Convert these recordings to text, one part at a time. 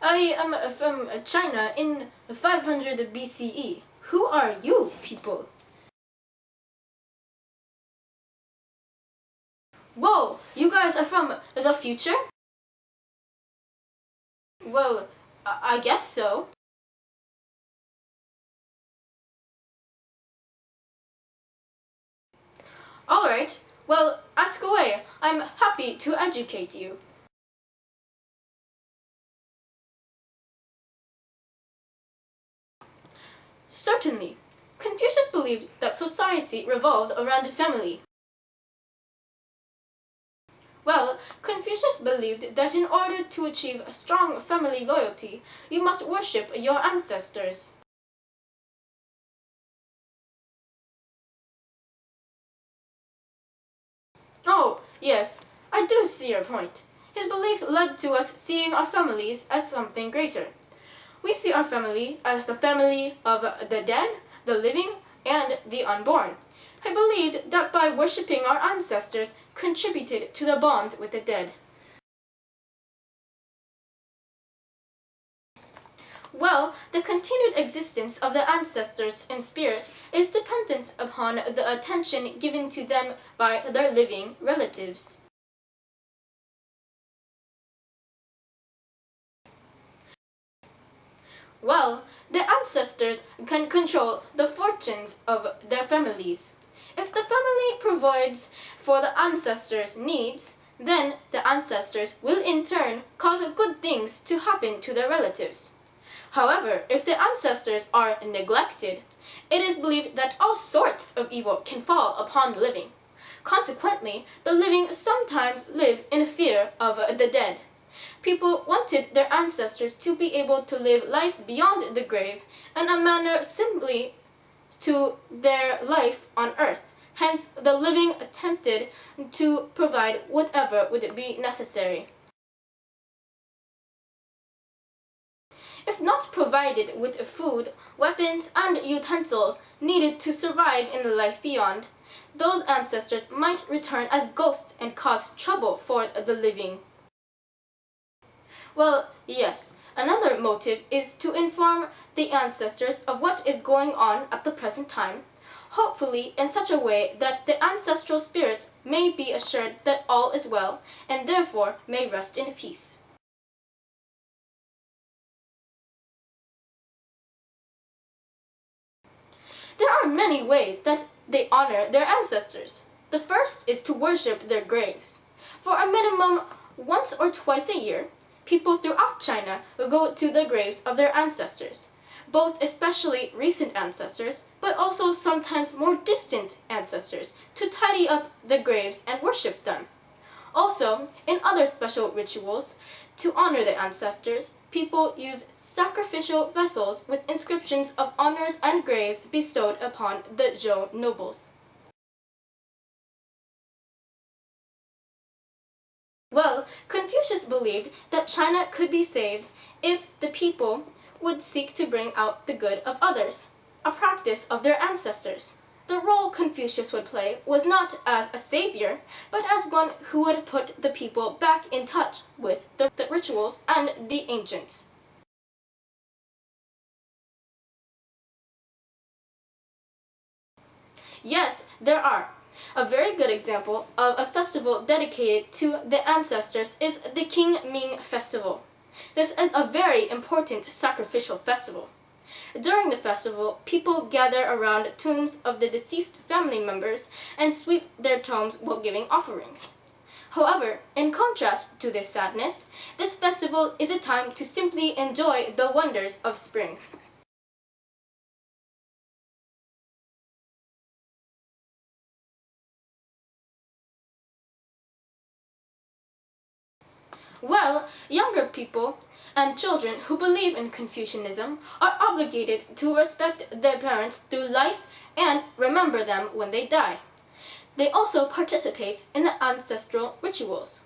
I am from China in 500 BCE. Who are you people? Whoa, you guys are from the future? Well, I guess so. Alright, well, ask away. I'm happy to educate you. Certainly. Confucius believed that society revolved around the family. Well, Confucius believed that in order to achieve a strong family loyalty, you must worship your ancestors. Oh, yes, I do see your point. His beliefs led to us seeing our families as something greater. We see our family as the family of the dead, the living, and the unborn. I believed that by worshipping our ancestors contributed to the bond with the dead. Well, the continued existence of the ancestors in spirit is dependent upon the attention given to them by their living relatives. Well, the ancestors can control the fortunes of their families. If the family provides for the ancestors' needs, then the ancestors will in turn cause good things to happen to their relatives. However, if the ancestors are neglected, it is believed that all sorts of evil can fall upon the living. Consequently, the living sometimes live in fear of the dead. People wanted their ancestors to be able to live life beyond the grave in a manner similar to their life on earth. Hence, the living attempted to provide whatever would be necessary. If not provided with food, weapons, and utensils needed to survive in the life beyond, those ancestors might return as ghosts and cause trouble for the living. Well, yes, another motive is to inform the ancestors of what is going on at the present time, hopefully in such a way that the ancestral spirits may be assured that all is well, and therefore may rest in peace. There are many ways that they honor their ancestors. The first is to worship their graves. For a minimum once or twice a year, people throughout China go to the graves of their ancestors, both especially recent ancestors, but also sometimes more distant ancestors, to tidy up the graves and worship them. Also, in other special rituals, to honor the ancestors, people use sacrificial vessels with inscriptions of honors and graves bestowed upon the Zhou nobles. Well, Confucius believed that China could be saved if the people would seek to bring out the good of others, a practice of their ancestors. The role Confucius would play was not as a savior, but as one who would put the people back in touch with the rituals and the ancients. Yes, there are. A very good example of a festival dedicated to the ancestors is the King Ming Festival. This is a very important sacrificial festival. During the festival, people gather around tombs of the deceased family members and sweep their tombs while giving offerings. However, in contrast to this sadness, this festival is a time to simply enjoy the wonders of spring. Well, younger people and children who believe in Confucianism are obligated to respect their parents through life and remember them when they die. They also participate in the ancestral rituals.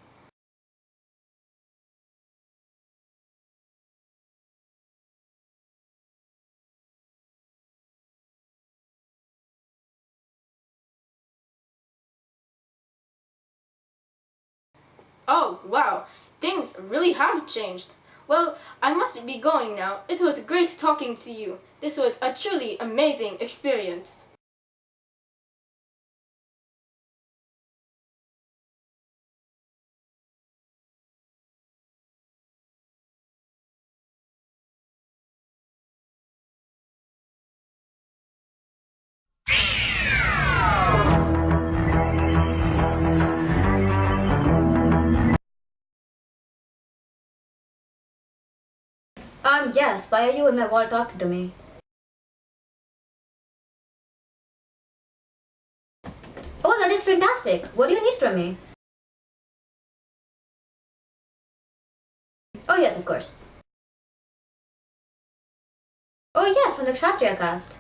Oh, wow, things really have changed. Well, I must be going now. It was great talking to you. This was a truly amazing experience. Yes, why are you on my wall talking to me? Oh, that is fantastic. What do you need from me? Oh, yes, of course. Oh, yes, from the Kshatriya caste.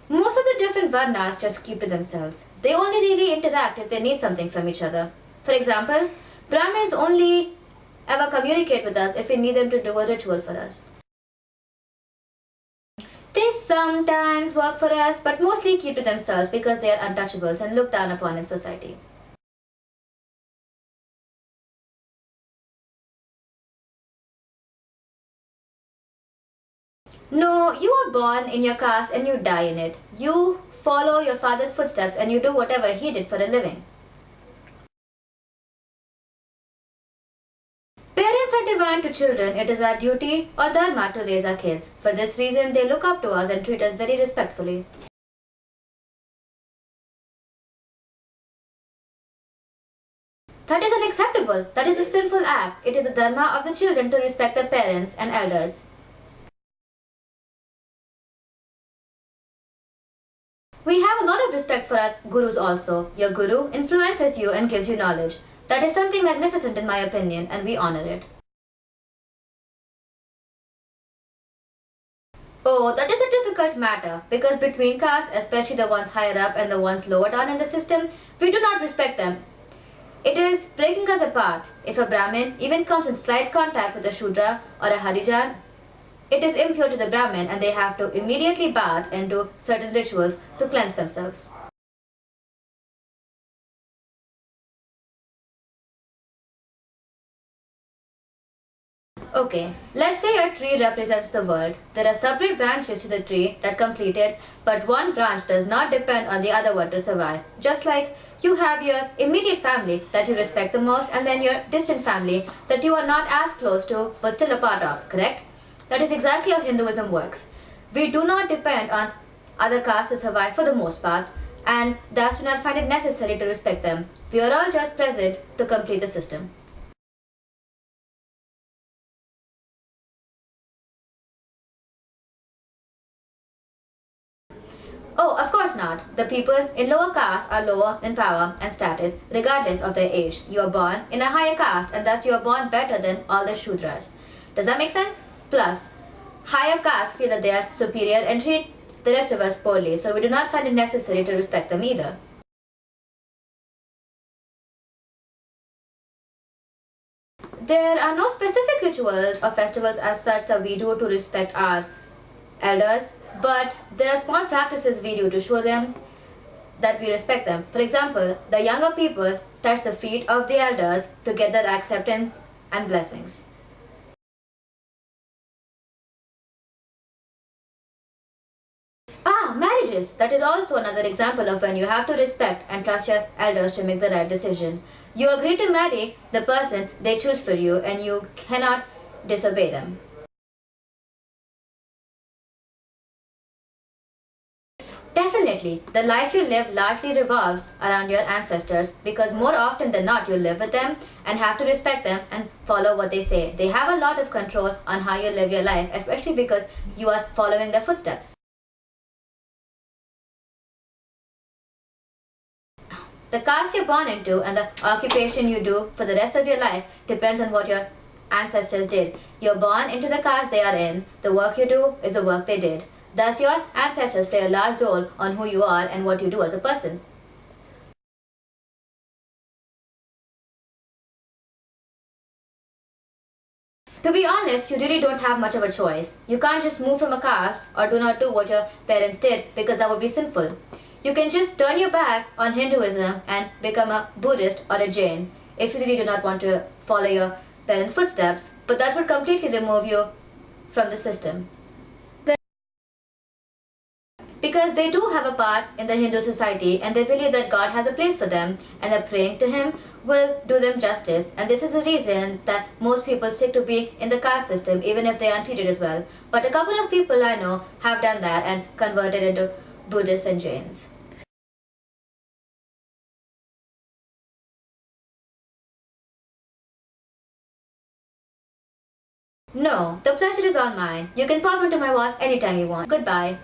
Most of the different Varnas just keep to themselves. They only really interact if they need something from each other. For example, Brahmins only ever communicate with us if we need them to do a ritual for us. They sometimes work for us, but mostly keep to themselves because they are untouchables and looked down upon in society. No, you are born in your caste and you die in it. You follow your father's footsteps and you do whatever he did for a living. Parents are divine to children. It is our duty or dharma to raise our kids. For this reason, they look up to us and treat us very respectfully. That is unacceptable. That is a sinful act. It is the dharma of the children to respect their parents and elders. We have a lot of respect for our gurus also. Your guru influences you and gives you knowledge. That is something magnificent in my opinion, and we honor it. Oh, that is a difficult matter because between castes, especially the ones higher up and the ones lower down in the system, we do not respect them. It is breaking us apart. If a Brahmin even comes in slight contact with a Shudra or a Harijan, it is impure to the Brahmin and they have to immediately bath and do certain rituals to cleanse themselves. Okay, let's say a tree represents the world. There are separate branches to the tree that complete it, but one branch does not depend on the other one to survive. Just like you have your immediate family that you respect the most and then your distant family that you are not as close to but still a part of, correct? That is exactly how Hinduism works. We do not depend on other castes to survive for the most part and thus do not find it necessary to respect them. We are all just present to complete the system. Oh, of course not. The people in lower caste are lower in power and status regardless of their age. You are born in a higher caste and thus you are born better than all the Shudras. Does that make sense? Plus, higher castes feel that they are superior and treat the rest of us poorly, so we do not find it necessary to respect them either. There are no specific rituals or festivals as such that we do to respect our elders, but there are small practices we do to show them that we respect them. For example, the younger people touch the feet of the elders to get their acceptance and blessings. Marriages. That is also another example of when you have to respect and trust your elders to make the right decision. You agree to marry the person they choose for you and you cannot disobey them. Definitely, the life you live largely revolves around your ancestors because more often than not you live with them and have to respect them and follow what they say. They have a lot of control on how you live your life, especially because you are following their footsteps. The caste you're born into and the occupation you do for the rest of your life depends on what your ancestors did. You're born into the caste they are in. The work you do is the work they did. Thus, your ancestors play a large role on who you are and what you do as a person. To be honest, you really don't have much of a choice. You can't just move from a caste or do not do what your parents did because that would be sinful. You can just turn your back on Hinduism and become a Buddhist or a Jain. if you really do not want to follow your parents' footsteps, but that would completely remove you from the system. Because they do have a part in the Hindu society and they believe that God has a place for them and that praying to Him will do them justice, and this is the reason that most people stick to being in the caste system even if they aren't treated as well. But a couple of people I know have done that and converted into Buddhists and Jains. No, the pleasure is all mine. You can pop into my wall anytime you want. Goodbye.